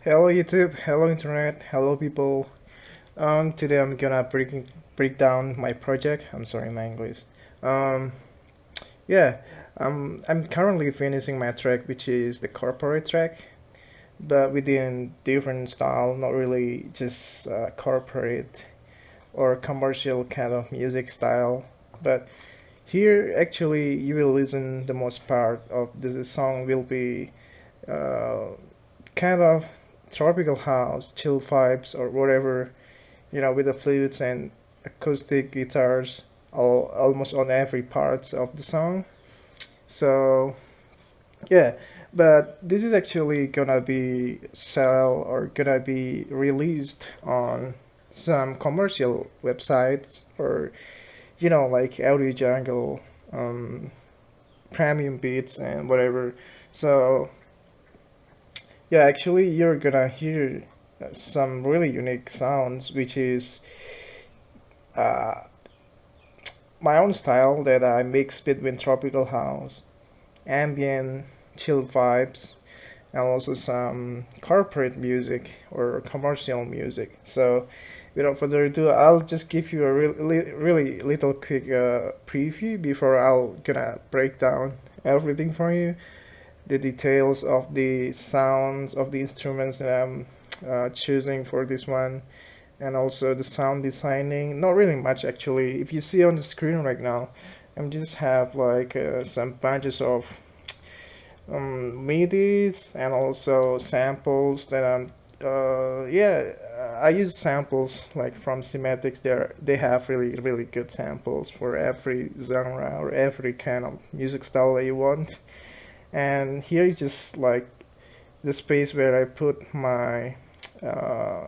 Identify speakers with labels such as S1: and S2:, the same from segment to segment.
S1: Hello YouTube, hello internet, hello people. Today I'm gonna break down my project. I'm sorry, my English. Um, yeah, I'm currently finishing my track, which is the corporate track, but within different style, not really just corporate or commercial kind of music style. But here, actually, you will listen the most part of the song will be uh, kind of tropical house, chill vibes, or whatever, with the flutes and acoustic guitars almost on every part of the song. So, yeah, but this is actually gonna be sell or gonna be released on some commercial websites or, like Audiojungle, Premium Beats, and whatever. So, yeah, actually, you're gonna hear some really unique sounds, which is uh, my own style that I mix between tropical house, ambient, chill vibes, and also some corporate music or commercial music. So, without further ado, I'll just give you a really little quick preview before I'll gonna break down everything for you, the details of the sounds of the instruments that I'm choosing for this one, and also the sound designing. Not really much actually. If you see on the screen right now, I'm just have like some bunches of MIDIs and also samples that I'm. Yeah, I use samples like from Cymatics. They have really good samples for every genre or every kind of music style that you want. And here is just like the space where I put my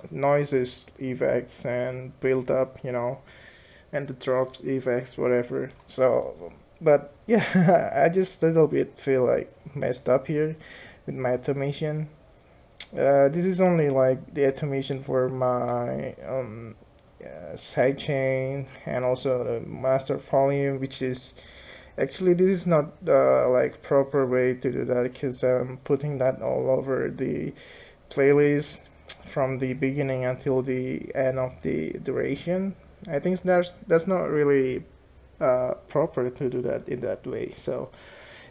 S1: noises effects and build up, and the drops effects, whatever. So, but yeah, I just a little bit feel like messed up here with my automation. This is only like the automation for my sidechain and also the master volume, which is actually this is not like proper way to do that because I'm putting that all over the playlist from the beginning until the end of the duration. I think that's not really proper to do that in that way. So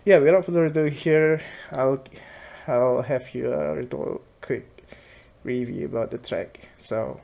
S1: yeah, without further ado, here I'll have you a little quick review about the track. So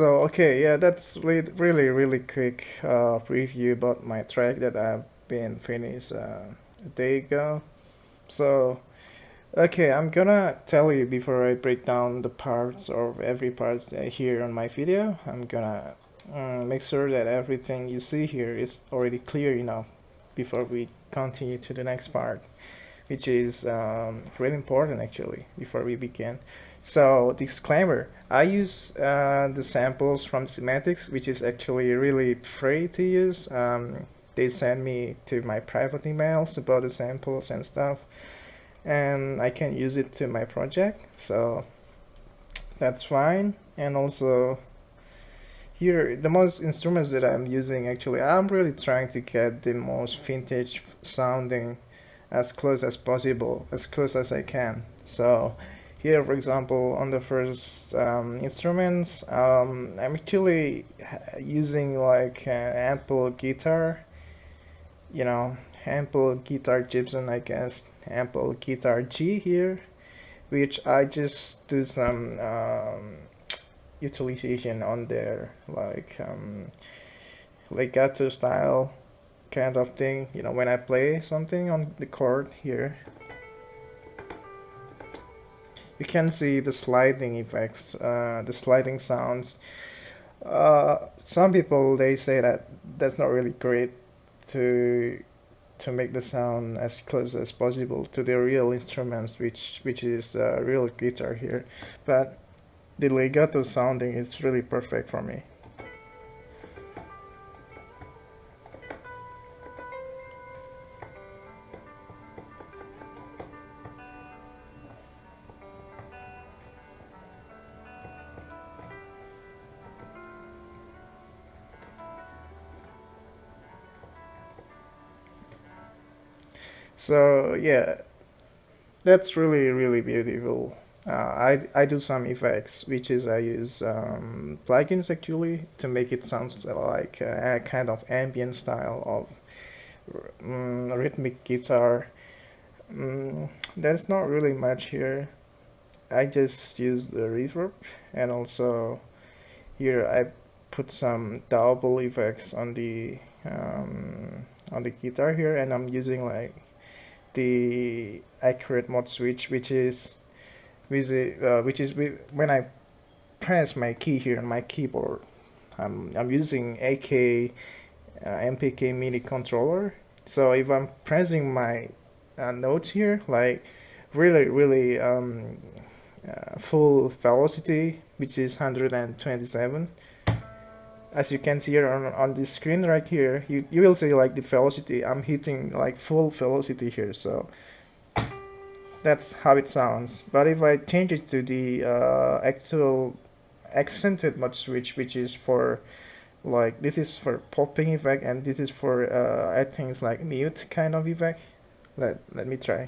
S1: okay, yeah, that's really quick preview about my track that I've been finished a day ago. So Okay, I'm gonna tell you before I break down the parts of every part here on my video. I'm gonna make sure that everything you see here is already clear enough before we continue to the next part, which is really important actually before we begin. So, disclaimer, I use the samples from Semantics, which is actually really free to use. They send me to my private emails about the samples and stuff, and I can use it to my project, so that's fine. And also here, the most instruments that I'm using, actually, I'm really trying to get the most vintage sounding as close as possible, as close as I can. So here, for example, on the first instruments, I'm actually using like an ample guitar, you know, ample guitar Gibson, I guess, ample guitar G here, which I just do some utilization on there, legato style kind of thing. You know, when I play something on the chord here, you can see the sliding effects, the sliding sounds. Some people they say that that's not really great to make the sound as close as possible to the real instruments, which is real guitar here, but the legato sounding is really perfect for me. So yeah, that's really beautiful. I do some effects, which is I use plugins actually to make it sound like a kind of ambient style of rhythmic guitar. There's not really much here. I just use the reverb, and also here I put some double effects on the guitar here, and I'm using like the accurate mode switch, when I press my key here on my keyboard. I'm using AK MPK MIDI controller. So if I'm pressing my notes here, like really full velocity, which is 127. As you can see here on the screen right here, you will see like the velocity. I'm hitting like full velocity here, so that's how it sounds. But if I change it to the actual accented mode switch, which is for like this is for popping effect, and this is for I think it's like mute kind of effect. Let me try.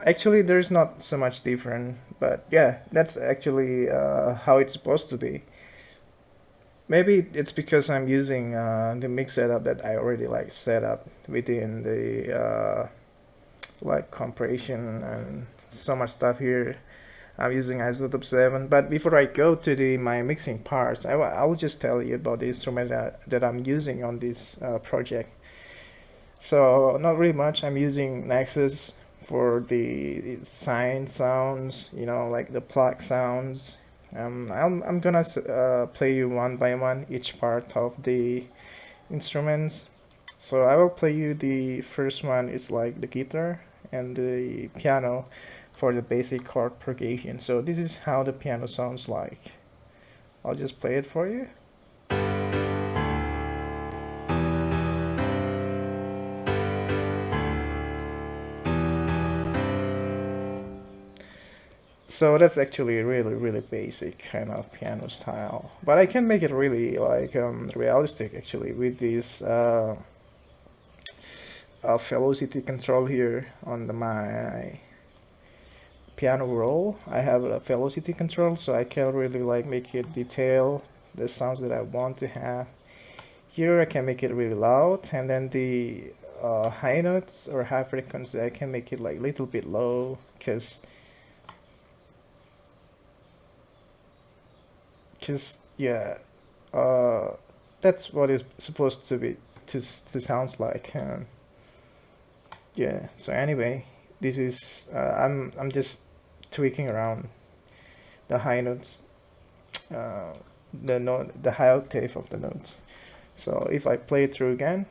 S1: Actually, there's not so much different, but yeah, that's actually how it's supposed to be. Maybe it's because I'm using the mix setup that I already like set up within the like compression and so much stuff here. I'm using Isotope 7, but before I go to the my mixing parts, I'll just tell you about the instrument that I'm using on this project. So not really much. I'm using Nexus for the sine sounds, you know, like the Pluck sounds. I'm gonna play you one by one each part of the instruments. So I will play you the first one is like the guitar and the piano for the basic chord progression. So this is how the piano sounds like. I'll just play it for you. So that's actually really basic kind of piano style, but I can make it really like realistic actually with this velocity control here on my piano roll. I have a velocity control, so I can really like make it detail the sounds that I want to have. Here I can make it really loud, and then the high notes or high frequency I can make it like little bit low, cause yeah, uh, that's what it's supposed to be to sound like. Yeah. So anyway, this is I'm just tweaking around the high notes, uh, the high octave of the notes. So if I play it through again,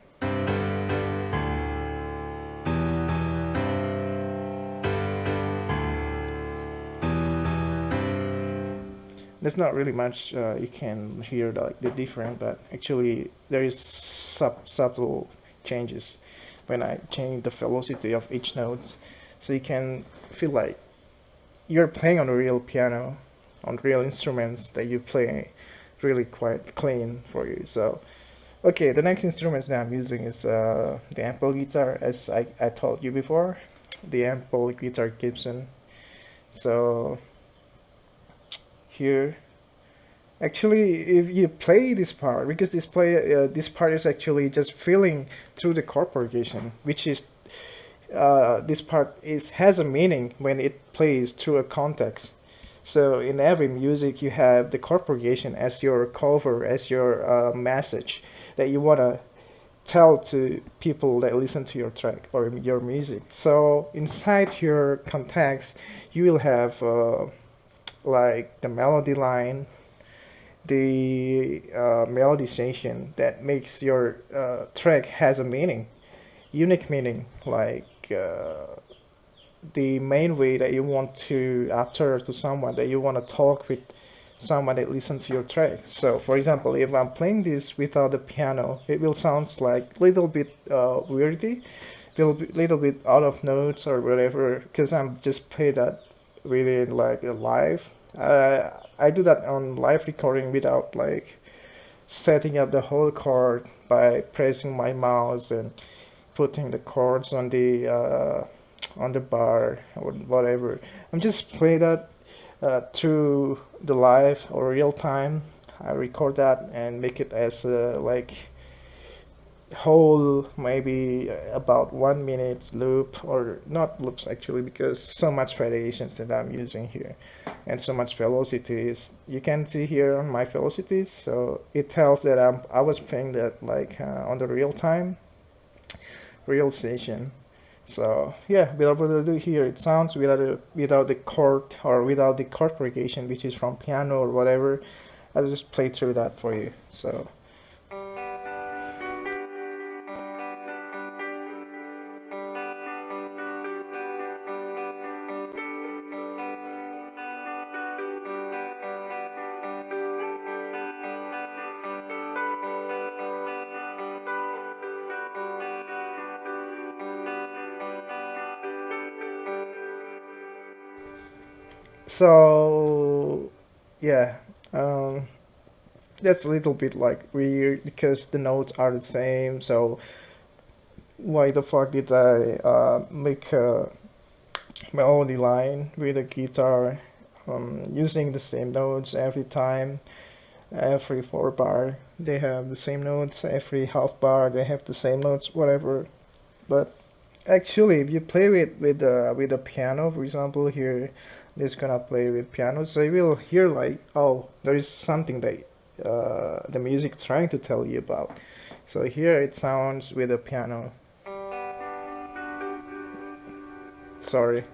S1: there's not really much you can hear the difference, but actually there is subtle changes when I change the velocity of each note, so you can feel like you're playing on a real piano, on real instruments that you play really quite clean for you. So okay, the next instrument that I'm using is the ample guitar, as I told you before, the ample guitar Gibson. So here, actually, if you play this part, because this part is actually just feeling through the chord progression, which is this part is has a meaning when it plays through a context. So in every music, you have the chord progression as your cover, as your message that you wanna tell to people that listen to your track or your music. So inside your context, you will have like the melody line, the melodization that makes your track has a meaning, unique meaning, like the main way that you want to utter to someone, that you want to talk with someone that listen to your track. So for example, if I'm playing this without the piano, it will sound like little bit weirdy, little bit out of notes or whatever, because I'm just play that really like live. I do that on live recording without like setting up the whole chord by pressing my mouse and putting the chords on the bar or whatever. I'm just play that through the live or real time. I record that and make it as like whole, maybe about 1 minute loop, or not loops actually, because so much variations that I'm using here and so much velocities you can see here on my velocities. So it tells that I was playing that like on the real time real session. So yeah, without further ado, here it sounds without the chord or without the chord progression, which is from piano or whatever. I'll just play through that for you. So so yeah, um, that's a little bit like weird because the notes are the same. So why the fuck did I make a melody line with a guitar using the same notes every time? Every 4 bar they have the same notes, every half bar they have the same notes, whatever. But actually, if you play with a piano, for example, here, this gonna play with piano, so you will hear like, oh, there is something that the music trying to tell you about. So here it sounds with a piano. Sorry.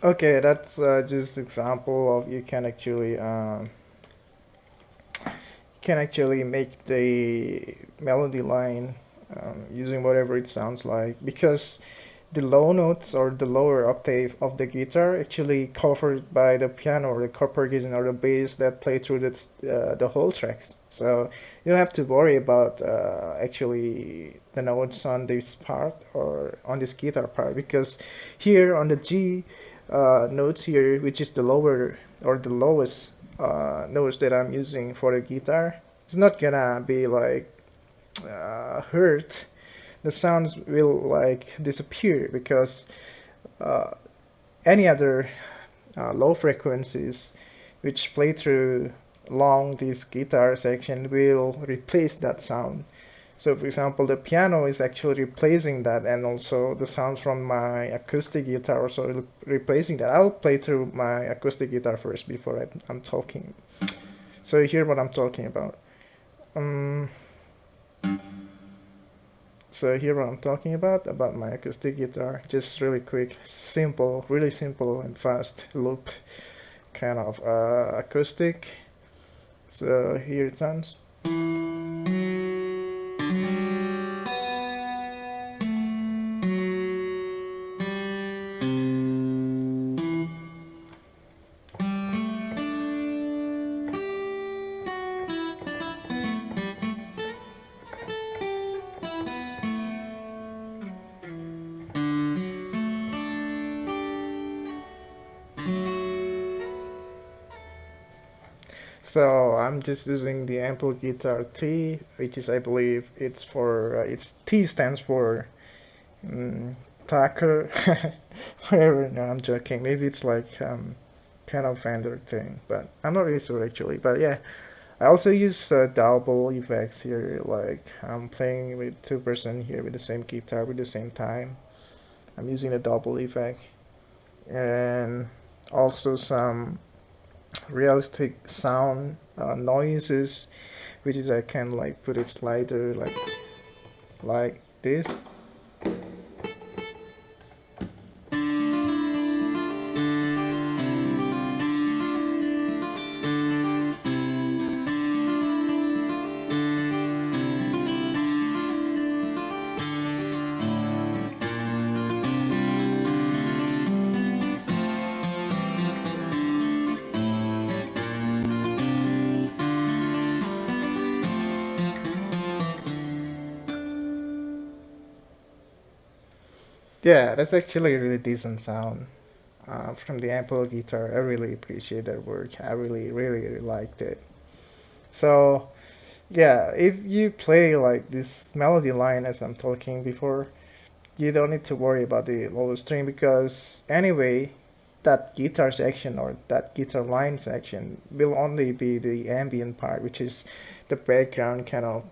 S1: Okay, that's just example of you can actually make the melody line using whatever it sounds like, because the low notes or the lower octave of the guitar actually covered by the piano or the chord progression or the bass that play through the whole tracks. So you don't have to worry about actually the notes on this part or on this guitar part, because here on the G notes here, which is the lower or the lowest notes that I'm using for the guitar, it's not gonna be like hurt. The sounds will like disappear because uh, any other low frequencies which play through along this guitar section will replace that sound. So for example, the piano is actually replacing that, and also the sounds from my acoustic guitar also replacing that. I'll play through my acoustic guitar first before I'm talking. So you hear what I'm talking about. Um, so here what I'm talking about my acoustic guitar. Just really quick, simple, really simple and fast loop kind of acoustic. So here it sounds. So I'm just using the ample guitar T, which is I believe it's for it's T stands for Tucker. Whatever. No, I'm joking. Maybe it's like kind of Fender thing, but I'm not really sure actually. But yeah, I also use double effects here. Like I'm playing with two person here with the same guitar with the same time. I'm using a double effect and also some realistic sound noises, which is I can like put it slider like this. Yeah, that's actually a really decent sound from the ample guitar. I really appreciate that work. I really liked it. So yeah, if you play like this melody line as I'm talking before, you don't need to worry about the low string because anyway, that guitar section or that guitar line section will only be the ambient part, which is the background kind of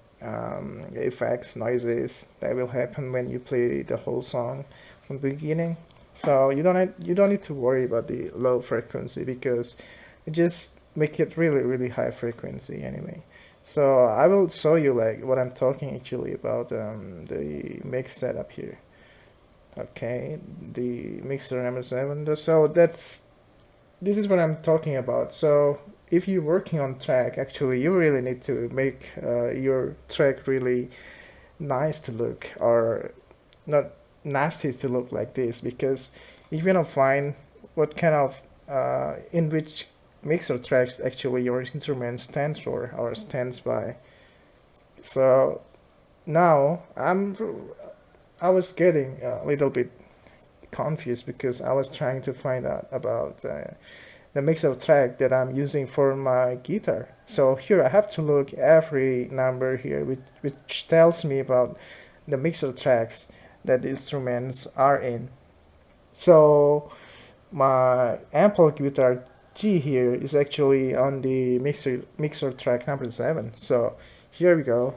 S1: effects, noises that will happen when you play the whole song from the beginning. So you don't need to worry about the low frequency because it just make it really high frequency anyway. So I will show you like what I'm talking actually about the mix setup here. Okay, the mixer number 7. So this is what I'm talking about. So if you're working on track, actually you really need to make your track really nice to look or not nasty to look like this, because if you don't find what kind of in which mixer tracks actually your instrument stands for or stands by. So now I was getting a little bit confused because I was trying to find out about the mixer track that I'm using for my guitar. So here I have to look every number here, which tells me about the mixer tracks that the instruments are in. So my ample guitar G here is actually on the mixer track number 7. So here we go.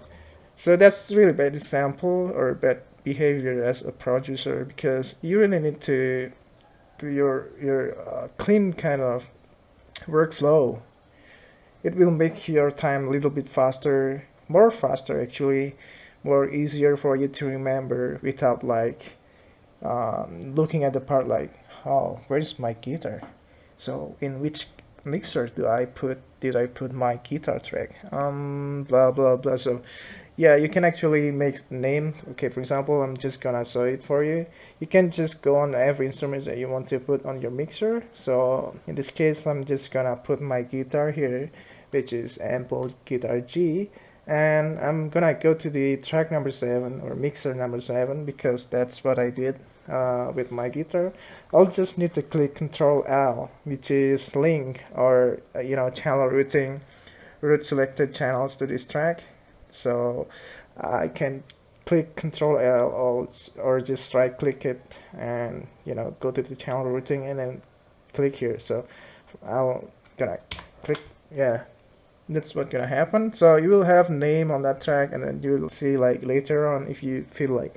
S1: So that's really bad example or bad behavior as a producer, because you really need to do your clean kind of workflow. It will make your time a little bit faster, more faster actually, more easier for you to remember without like looking at the part like, oh, where's my guitar? So in which mixer did I put my guitar track? Blah blah blah. So yeah, you can actually make the name. Okay, for example, I'm just gonna show it for you. You can just go on every instrument that you want to put on your mixer. So in this case, I'm just gonna put my guitar here, which is ample guitar G, and I'm gonna go to the track number 7 or mixer number 7 because that's what I did with my guitar, I'll just need to click Control L, which is link or channel routing, route selected channels to this track. So I can click Control L or just right click it and go to the channel routing and then click here. So I'll gonna click, yeah, that's what's gonna happen. So you will have name on that track, and then you will see like later on if you feel like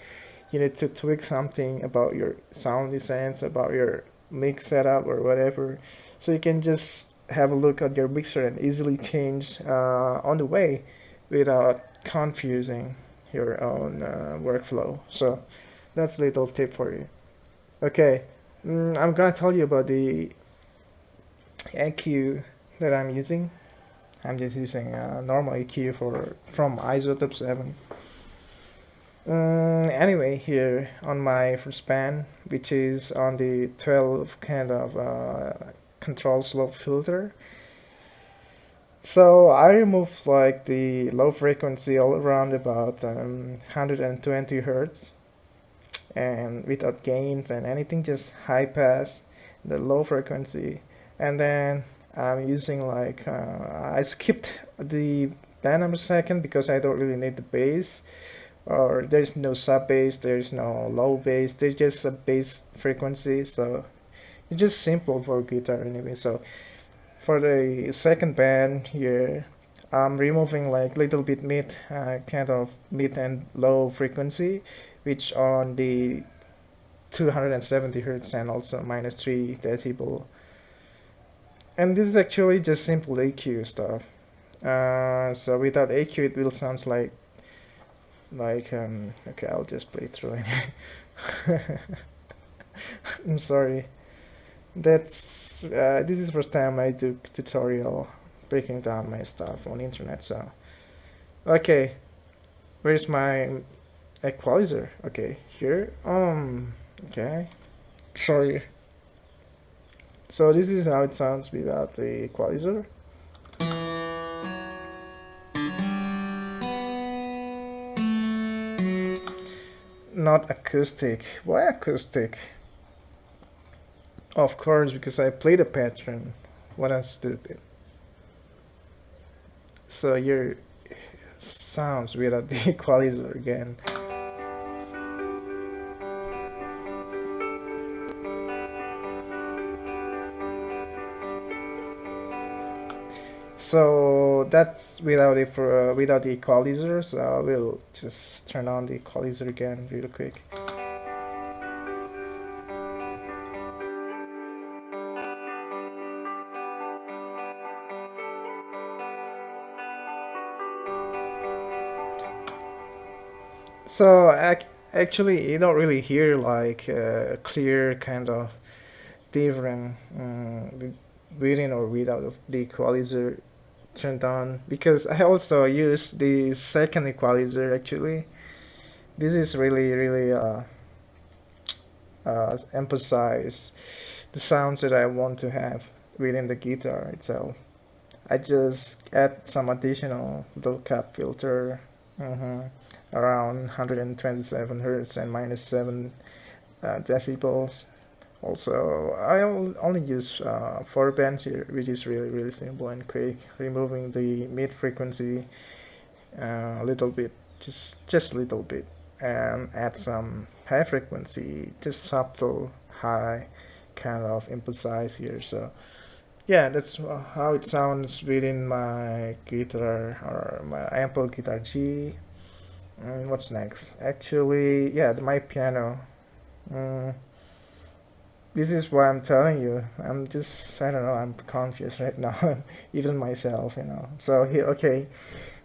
S1: you need to tweak something about your sound designs, about your mix setup or whatever. So you can just have a look at your mixer and easily change on the way without confusing your own workflow. So that's a little tip for you. Okay, I'm gonna tell you about the EQ that I'm using. I'm just using a normal EQ from Isotope 7. Anyway, here on my first band, which is on the 12 kind of control slope filter. So I removed like the low frequency all around about 120 hertz, and without gains and anything, just high pass, the low frequency, and then I'm using like I skipped the band number second because I don't really need the bass, or there's no sub bass, there's no low bass, there's just a bass frequency. So it's just simple for guitar anyway. So for the second band here, I'm removing like little bit mid, kind of mid and low frequency, which on the 270 hertz and also minus 3 decibel. And this is actually just simple EQ stuff. So without EQ it will sound like okay, I'll just play through it. I'm sorry. That's this is first time I do tutorial breaking down my stuff on internet. So okay, where's my equalizer? Okay, here. Okay, sorry. So this is how it sounds without the equalizer. Not acoustic. Why acoustic? Of course, because I played a pattern. What I'm stupid. So your sounds without the equalizer again. So that's without the equalizer. So I will just turn on the equalizer again real quick. So actually, you don't really hear like a clear kind of different within or without the equalizer turned on, because I also use the second equalizer actually. This is really emphasize the sounds that I want to have within the guitar itself. I just add some additional low cut filter, around 127 hertz and minus 7 decibels. Also, I only use 4 bands here, which is really simple and quick, removing the mid frequency a little bit, just a little bit, and add some high frequency, just subtle high, kind of emphasize here. So yeah, that's how it sounds within my guitar or my ample guitar G. And what's next? Actually, yeah, my piano. Mm, this is why I'm telling you. I don't know, I'm confused right now, even myself. So here, okay,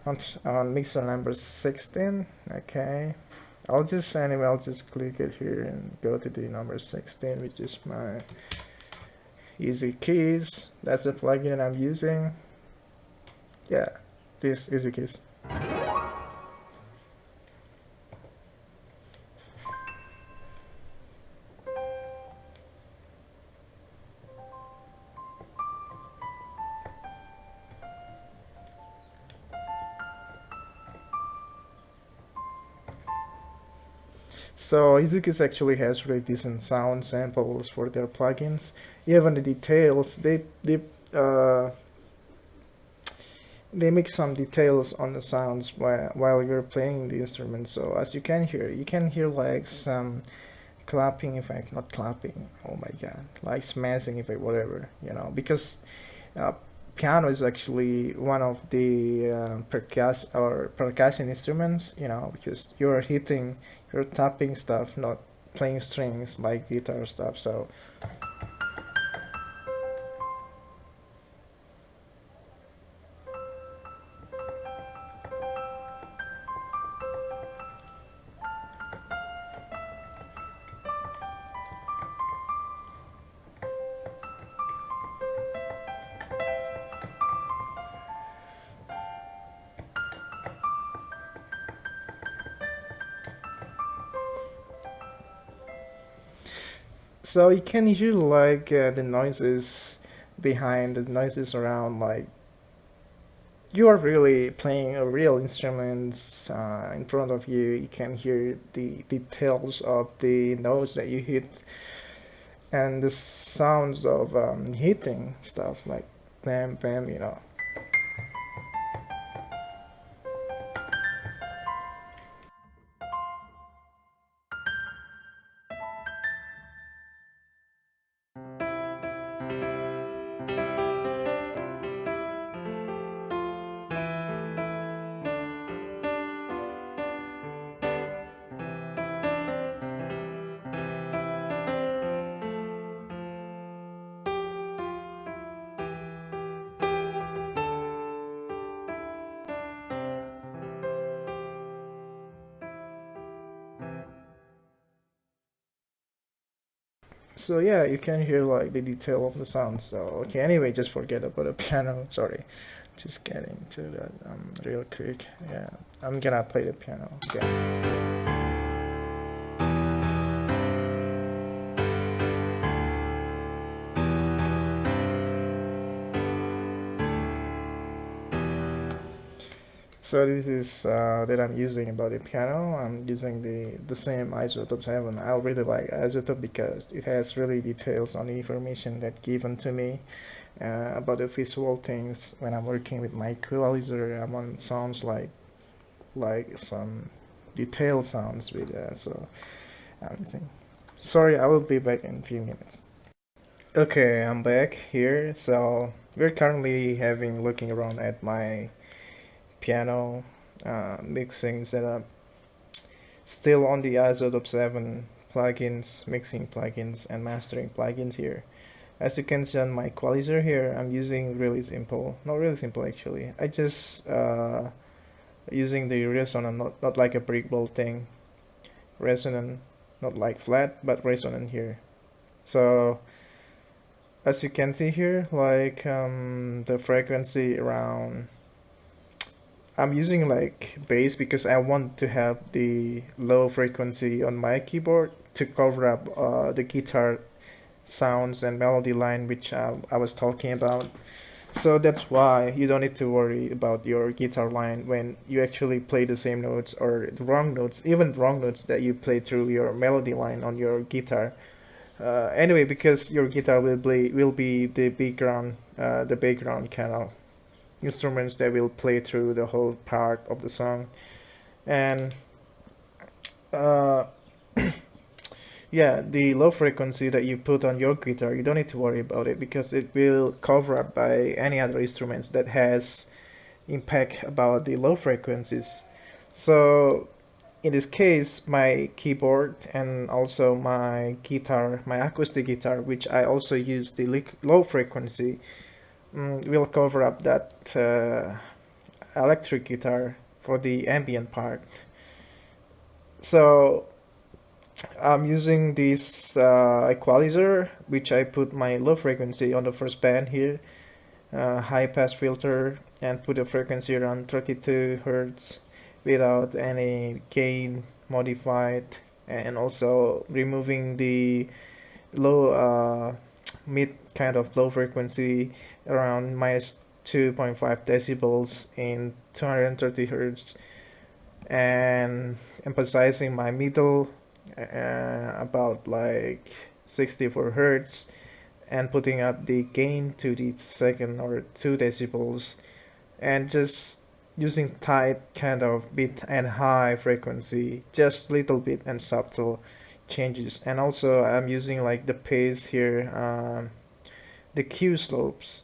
S1: on mixer number 16, okay. I'll just click it here and go to the number 16, which is my Easy Keys. That's the plugin I'm using. Yeah, this Easy Keys. So Izuku's actually has really decent sound samples for their plugins. Even the details, uh, they make some details on the sounds while you're playing the instrument. So as you can hear like some clapping effect, not clapping. Oh my god, like smashing effect, whatever, because uh, piano is actually one of the percussion instruments, because you're tapping stuff, not playing strings like guitar stuff. So you can hear like the noises behind, the noises around, like you are really playing a real instruments in front of you. You can hear the details of the notes that you hit and the sounds of hitting stuff like bam bam. So yeah, you can hear like the detail of the sound. So okay, anyway, just forget about the piano. Sorry, just getting to that real quick. Yeah, I'm gonna play the piano. Okay. So this is that I'm using about the piano. I'm using the same Isotope 7. I really like Isotope because it has really details on the information that given to me about the visual things. When I'm working with my equalizer, I want sounds like some detailed sounds with so everything. Sorry, I will be back in a few minutes. Okay, I'm back here. So we're currently having looking around at my piano mixing setup. Still on the Isotope 7 plugins, mixing plugins, and mastering plugins here. As you can see on my equalizer here, I'm using really simple, not really simple actually. I just using the resonant, not like a brick wall thing. Resonant, not like flat, but resonant here. So as you can see here, like the frequency around, I'm using like bass because I want to have the low frequency on my keyboard to cover up the guitar sounds and melody line which I was talking about. So that's why you don't need to worry about your guitar line when you actually play the same notes or the wrong notes, even wrong notes that you play through your melody line on your guitar. Anyway, because your guitar will be the background kind of instruments that will play through the whole part of the song, and uh, yeah, the low frequency that you put on your guitar, you don't need to worry about it because it will cover up by any other instruments that has impact about the low frequencies. So in this case, my keyboard and also my guitar, my acoustic guitar, which I also use the low frequency, will cover up that electric guitar for the ambient part. So I'm using this equalizer, which I put my low frequency on the first band here, high pass filter, and put the frequency around 32 hertz without any gain modified, and also removing the low mid kind of low frequency around minus 2.5 decibels in 230 hertz, and emphasizing my middle about like 64 hertz, and putting up the gain to the second or 2 decibels, and just using tight kind of bit and high frequency, just little bit and subtle changes. And also I'm using like the pace here, the Q slopes,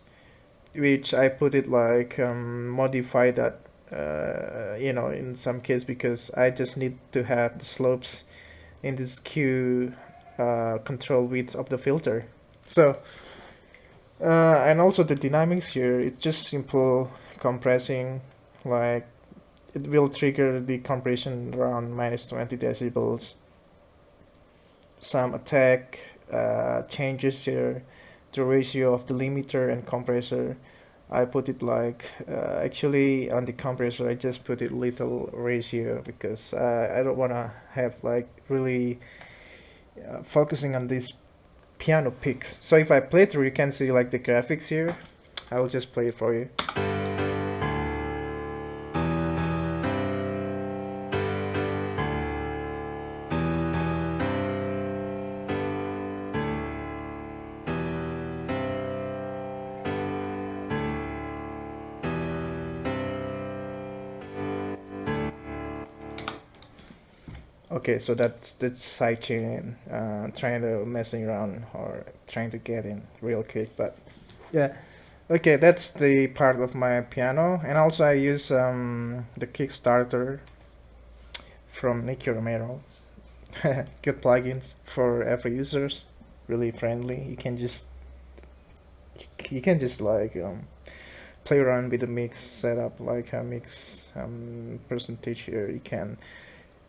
S1: which I put it like modify that, in some case, because I just need to have the slopes in this Q control width of the filter. So and also the dynamics here, it's just simple compressing, like it will trigger the compression around minus 20 decibels. Some attack changes here, the ratio of the limiter and compressor. I put it like, actually on the compressor I just put it little ratio, because I don't want to have like really focusing on these piano picks. So if I play through, you can see like the graphics here. I will just play it for you. Okay, so that's the sidechain, trying to messing around or trying to get in real quick, but yeah. Okay, that's the part of my piano, and also I use the Kickstarter from Nicky Romero. Good plugins for every users, really friendly. You can just like play around with the mix setup, like a mix percentage here.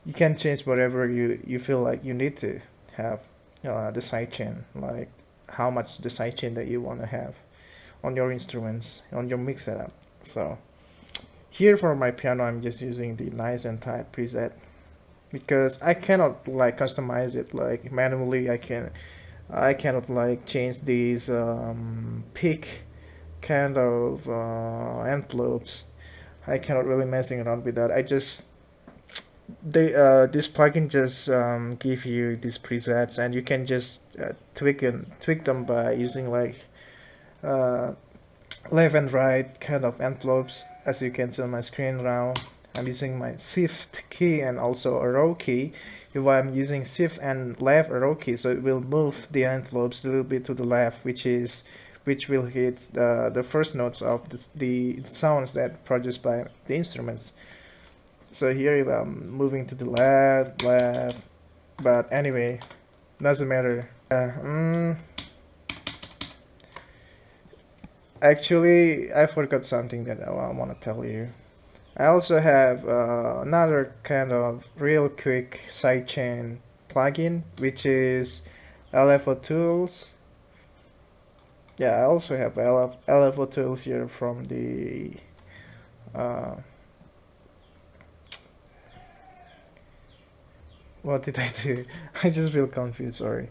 S1: You can change whatever you feel like you need to have the sidechain, like how much the sidechain that you want to have on your instruments, on your mix setup. So here for my piano, I'm just using the nice and tight preset, because I cannot like customize it like manually. I cannot like change these peak kind of envelopes. I cannot really messing around with that. I just they this plugin just give you these presets, and you can just tweak them by using like uh, left and right kind of envelopes, as you can see on my screen now. I'm using my shift key and also arrow key. If I'm using shift and left arrow key, so it will move the envelopes a little bit to the left, which will hit the first notes of the sounds that produced by the instruments. So here if I'm moving to the left, but anyway, doesn't matter. Actually, I forgot something that I want to tell you. I also have another kind of real quick sidechain plugin, which is LFO Tools. Yeah, I also have LFO Tools here from the uh, what did I do? I just feel confused, sorry.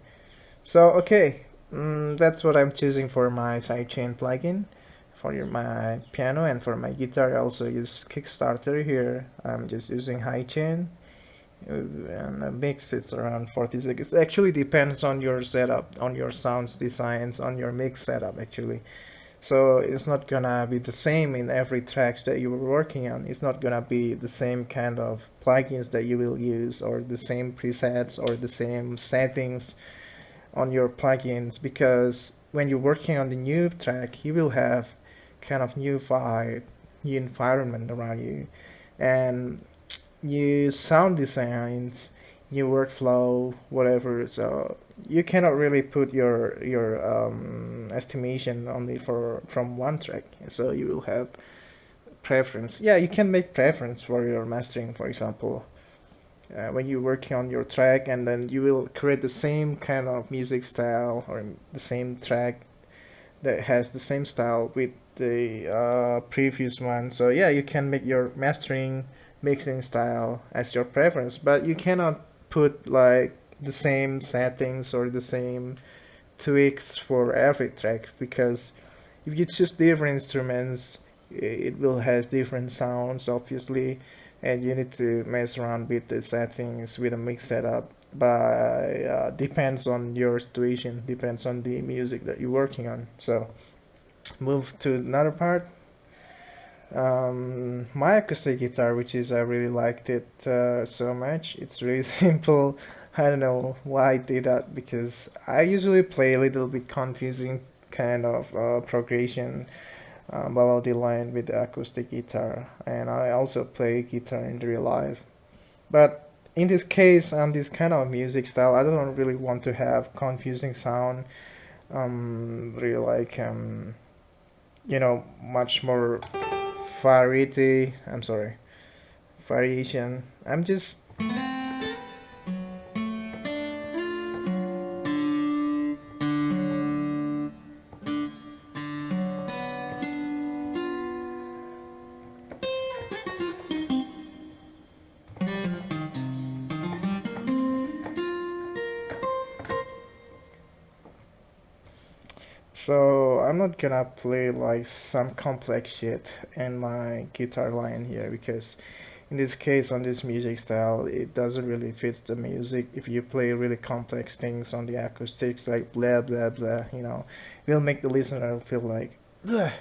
S1: So, okay, that's what I'm choosing for my sidechain plugin. For my piano and for my guitar, I also use Kickstarter here. I'm just using high chain, and the mix it's around 46. It actually depends on your setup, on your sounds designs, on your mix setup actually. So it's not gonna be the same in every track that you were working on. It's not gonna be the same kind of plugins that you will use, or the same presets, or the same settings on your plugins, because when you're working on the new track, you will have kind of new vibe, new environment around you, and new sound designs, new workflow, whatever. So you cannot really put your estimation only for from one track. So you will have preference. Yeah, you can make preference for your mastering, for example. When you're working on your track, and then you will create the same kind of music style, or the same track that has the same style with the previous one. So yeah, you can make your mastering mixing style as your preference, but you cannot put like the same settings or the same tweaks for every track, because if you choose different instruments, it will has different sounds obviously, and you need to mess around with the settings with a mix setup. by depends on your situation, depends on the music that you're working on. So move to another part. My acoustic guitar, which is I really liked it so much. It's really simple. I don't know why I did that because I usually play a little bit confusing kind of progression melody line with the acoustic guitar, and I also play guitar in real life. But in this case, on this kind of music style, I don't really want to have confusing sound. Really like much more variety. I'm sorry, variation. I'm just so I'm not gonna play like some complex shit in my guitar line here because in this case on this music style it doesn't really fit the music if you play really complex things on the acoustics like blah blah blah, it will make the listener feel like, ugh,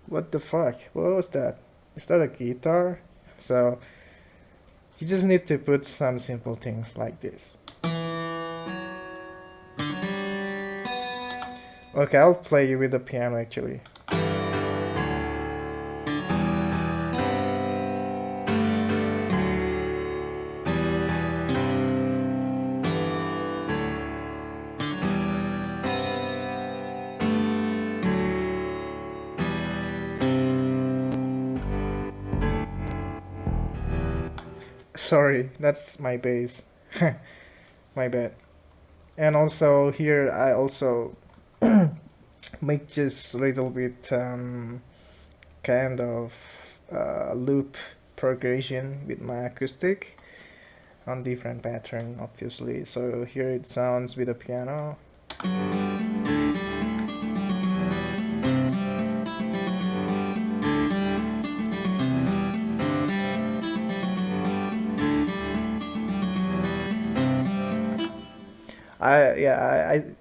S1: what the fuck, what was that, is that a guitar? So you just need to put some simple things like this. Okay, I'll play you with the piano actually. Sorry, that's my bass. My bad. And also here I also make just a little bit kind of loop progression with my acoustic on different pattern obviously. So here it sounds with the piano.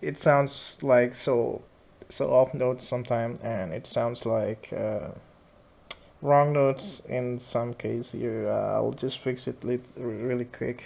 S1: It sounds like so off notes sometimes, and it sounds like wrong notes in some case here. I'll just fix it really quick.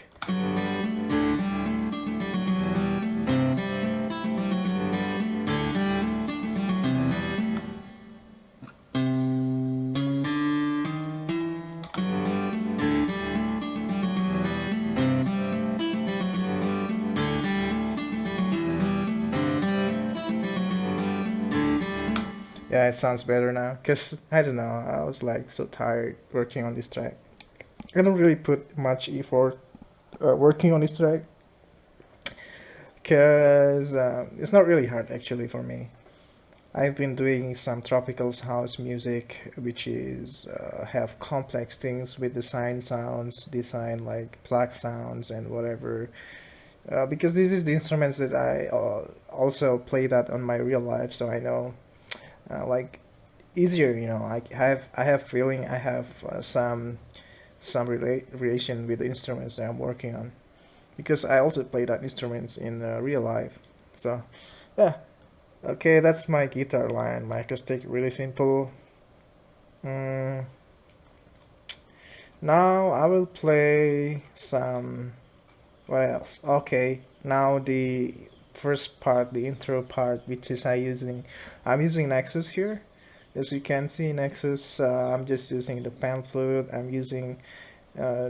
S1: Yeah, it sounds better now. Cause I don't know, I was like so tired working on this track. I don't really put much effort working on this track, cause it's not really hard actually for me. I've been doing some tropical house music, which is have complex things with design sounds, design like Pluck sounds and whatever. Because this is the instruments that I also play that on my real life, so I know like easier. I have feeling. I have some relation with the instruments that I'm working on because I also play that instruments in real life. So yeah, okay, that's my guitar line. My acoustic really simple. Mm, now I will play some. What else? Okay, now the first part, the intro part, which is I'm using Nexus here. As you can see, Nexus. I'm just using the pan flute. I'm using uh,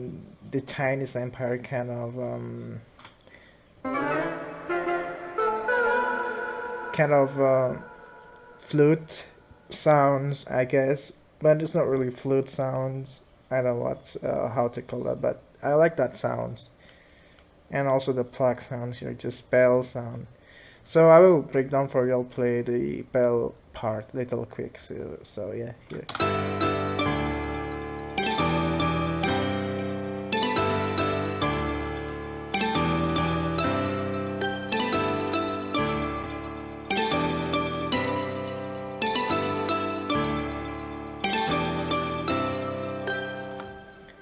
S1: the Chinese Empire kind of flute sounds, I guess, but it's not really flute sounds. I don't know how to call that, but I like that sounds. And also the Pluck sounds here, just bell sound. So I will break down for you. I'll play the bell part little quick. So yeah, here.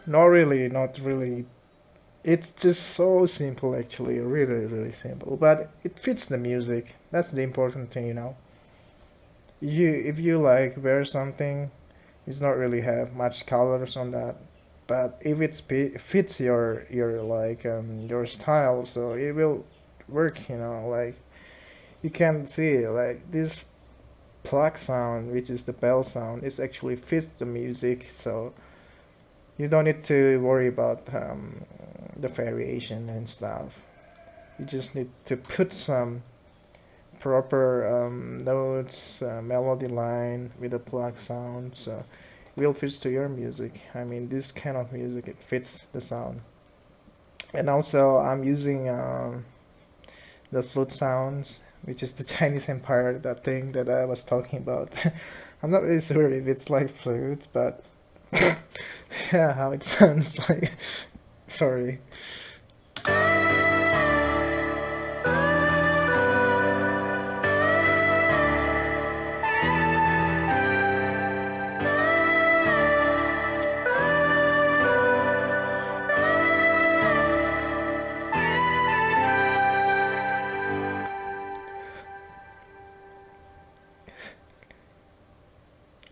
S1: Not really, not really. It's just so simple, actually, really, really simple. But it fits the music. That's the important thing, you know. If you like wear something, it's not really have much colors on that. But if fits your like your style, so it will work, you know. Like you can see, like this pluck sound, which is the bell sound, is actually fits the music. So you don't need to worry about the variation and stuff. You just need to put some proper notes, melody line with a plug sound, so it will fit to your music. I mean, this kind of music, it fits the sound. And also, I'm using the flute sounds, which is the Chinese Empire, that thing that I was talking about. I'm not really sure if it's like flute, but yeah, how it sounds like. Sorry.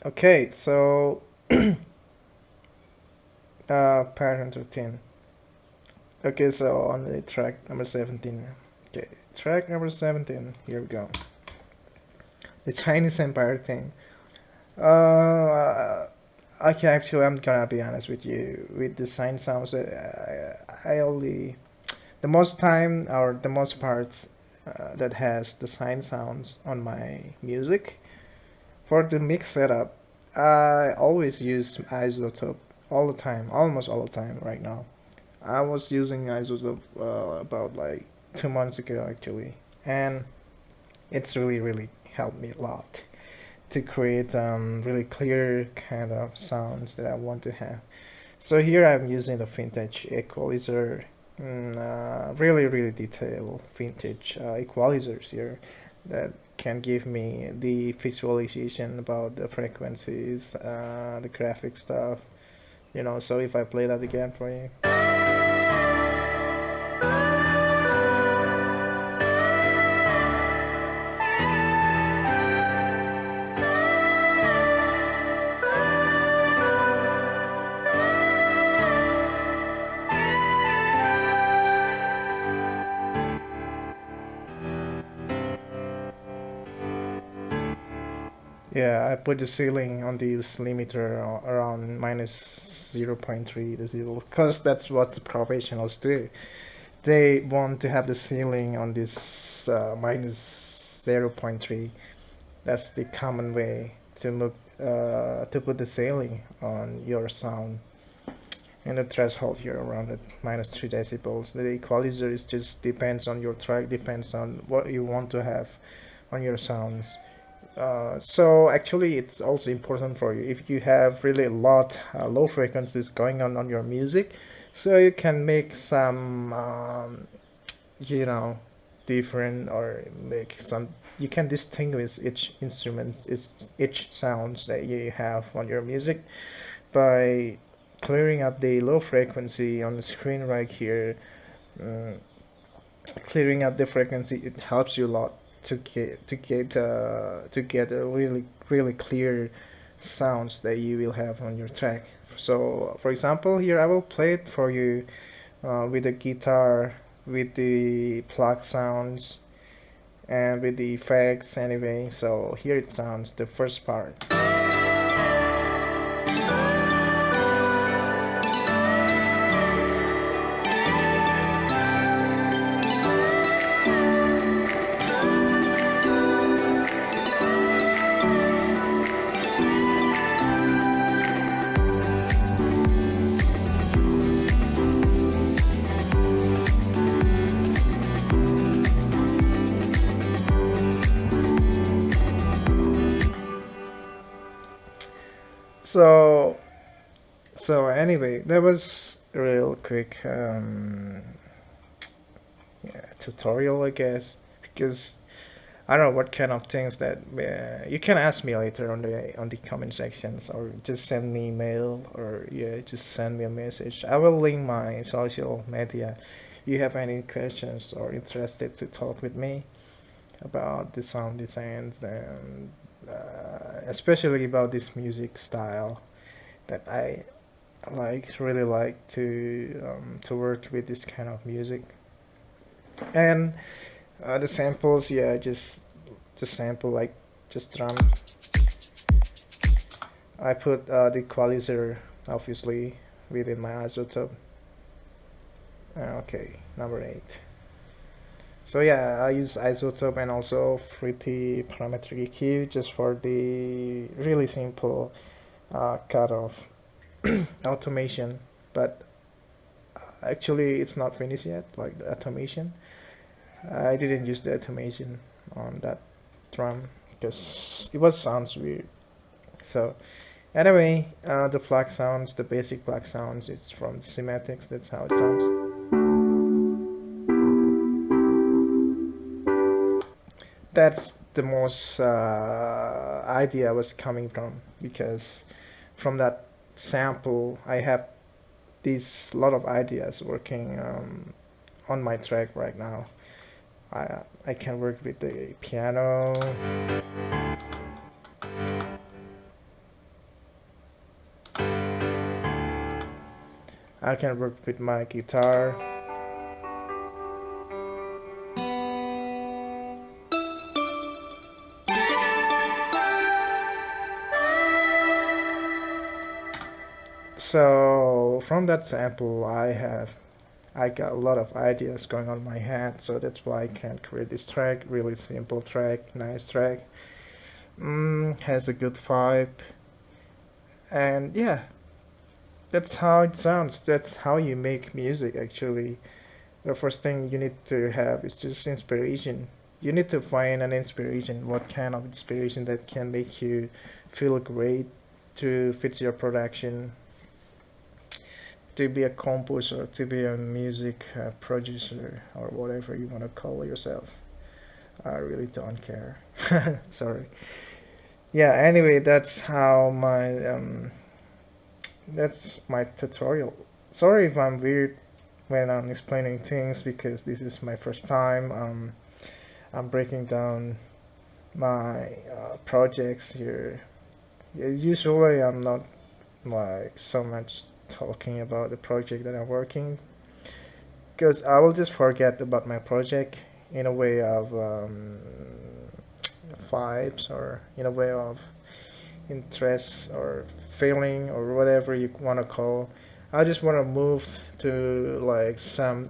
S1: Okay, so pattern routine. Okay, so on the track number 17. Okay, track number 17. Here we go. The Chinese Empire thing. Okay, actually, I'm gonna be honest with you. With the sign sounds, I only the most time or the most parts that has the sign sounds on my music. For the mix setup, I always use isotope all the time, almost all the time right now. I was using isotope about like 2 months ago actually, and it's really helped me a lot to create really clear kind of sounds that I want to have. So here I'm using the vintage equalizer, really detailed vintage equalizers here that can give me the visualization about the frequencies, the graphic stuff, you know. So if I play that again for you. Yeah, I put the ceiling on this limiter around minus 0.3 decibel because that's what the professionals do. They want to have the ceiling on this minus 0.3. That's the common way to look to put the ceiling on your sound. And the threshold here around at minus 3 decibels. The equalizer is just depends on your track, depends on what you want to have on your sounds. So actually, it's also important for you if you have really a lot low frequencies going on your music, so you can make some you know different or make some. You can distinguish each instrument, each sounds that you have on your music by clearing up the low frequency on the screen right here. Uh, Clearing up the frequency, it helps you a lot to get a really clear sounds that you will have on your track. So for example, here I will play it for you with the guitar, with the plug sounds, and with the effects anyway. So here it sounds the first part. So anyway, that was a real quick yeah, tutorial, I guess, because I don't know what kind of things that you can ask me later on the comment sections, or just send me email, or yeah, just send me a message. I will link my social media. You have any questions or interested to talk with me about the sound designs, and especially about this music style that I really like to work with this kind of music. And the samples, yeah, just sample like just drum. I put the equalizer obviously within my isotope. Okay, number 8. So yeah, I use isotope and also fruity parametric EQ just for the really simple cutoff automation. But actually, it's not finished yet. Like the automation, I didn't use the automation on that drum because it was sounds weird. So anyway, the Pluck sounds, the basic Pluck sounds, it's from Cymatics. That's how it sounds. That's the most idea was coming from, because from that sample I have these lot of ideas working on my track right now. I can work with the piano. I can work with my guitar. So from that sample I got a lot of ideas going on in my head, so that's why I can create this track, really simple track, nice track, has a good vibe, and yeah, that's how it sounds. That's how you make music actually. The first thing you need to have is just inspiration. You need to find an inspiration, what kind of inspiration that can make you feel great to fit your production, to be a composer, to be a music producer, or whatever you want to call yourself. I really don't care. Sorry. Yeah. Anyway, that's my tutorial. Sorry if I'm weird when I'm explaining things, because this is my first time. I'm breaking down my projects here. Usually, I'm not like so much talking about the project that I'm working, because I will just forget about my project in a way of vibes, or in a way of interest or feeling, or whatever you want to call. I just want to move to like some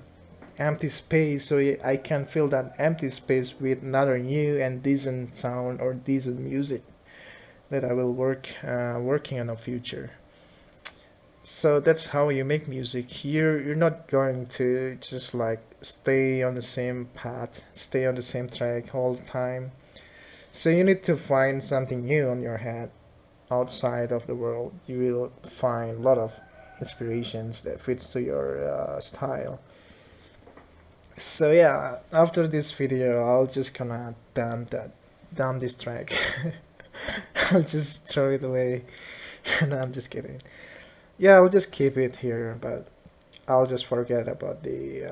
S1: empty space, so I can fill that empty space with another new and decent sound or decent music that I will working on the future. So that's how you make music. You're not going to just like stay on the same path, stay on the same track all the time. So you need to find something new on your head outside of the world. You will find a lot of inspirations that fits to your style. So yeah, after this video, I'll just gonna dump this track. I'll just throw it away. No, I'm just kidding. Yeah, I'll just keep it here, but I'll just forget about the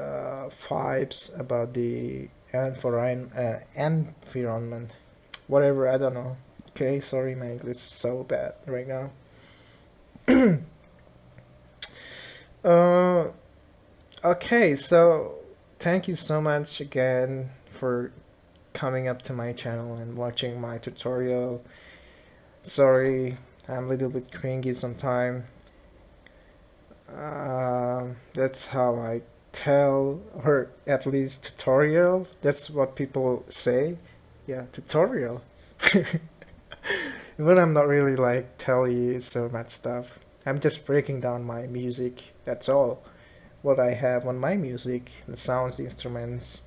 S1: vibes, about the environment, whatever. I don't know. Okay, sorry, my English is so bad right now. uh, okay, so thank you so much again for coming up to my channel and watching my tutorial. Sorry, I'm a little bit cringy sometimes. That's how I tell, or at least tutorial. That's what people say. Yeah, tutorial. But I'm not really like tell you so much stuff. I'm just breaking down my music. That's all. What I have on my music, the sounds, the instruments.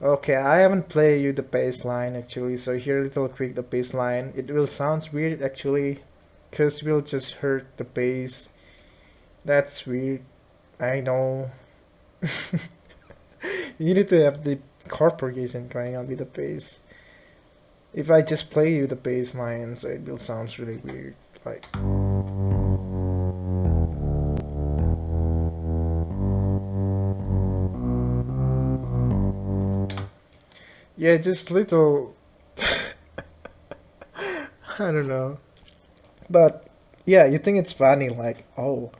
S1: Okay, I haven't played you the bass line actually, so here little quick the bass line. It will sounds weird actually, cause we'll just hurt the bass. That's weird. I know. You need to have the chord progression going on with the bass. If I just play you the bass lines, it will sound really weird. Like, yeah, just little. I don't know, but yeah, you think it's funny, like, oh,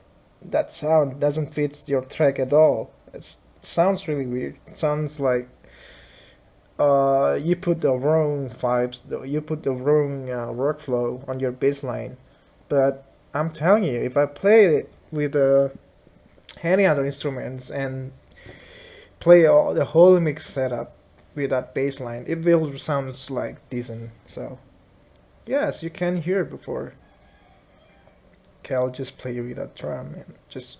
S1: that sound doesn't fit your track at all. It sounds really weird. It sounds like you put the wrong vibes, you put the wrong workflow on your bass line. But I'm telling you, if I play it with any other instruments and play all the whole mix setup with that bass line, it will sounds like decent. So yes, you can hear before. Okay, I'll just play with that drum and just.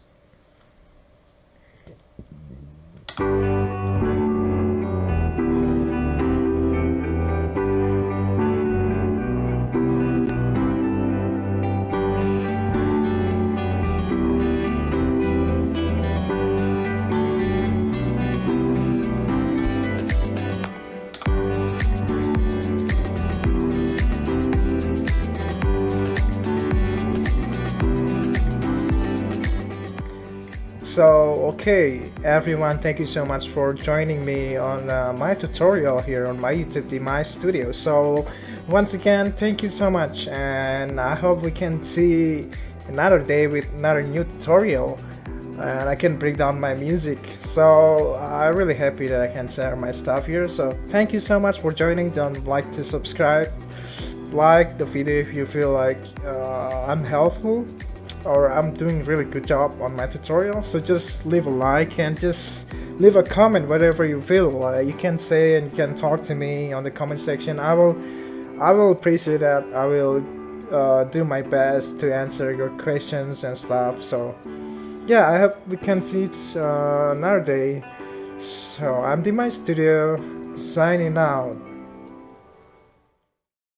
S1: So, okay, everyone, thank you so much for joining me on my tutorial here on my YouTube Demise Studio. So, once again, thank you so much, and I hope we can see another day with another new tutorial and I can break down my music. So, I'm really happy that I can share my stuff here. So, thank you so much for joining. Don't like to subscribe, like the video if you feel like I'm helpful or I'm doing really good job on my tutorial. So just leave a like and just leave a comment whatever you feel. You can say and you can talk to me on the comment section. I will appreciate that. I will do my best to answer your questions and stuff. So yeah, I hope we can see it another day. So I'm in my studio signing out.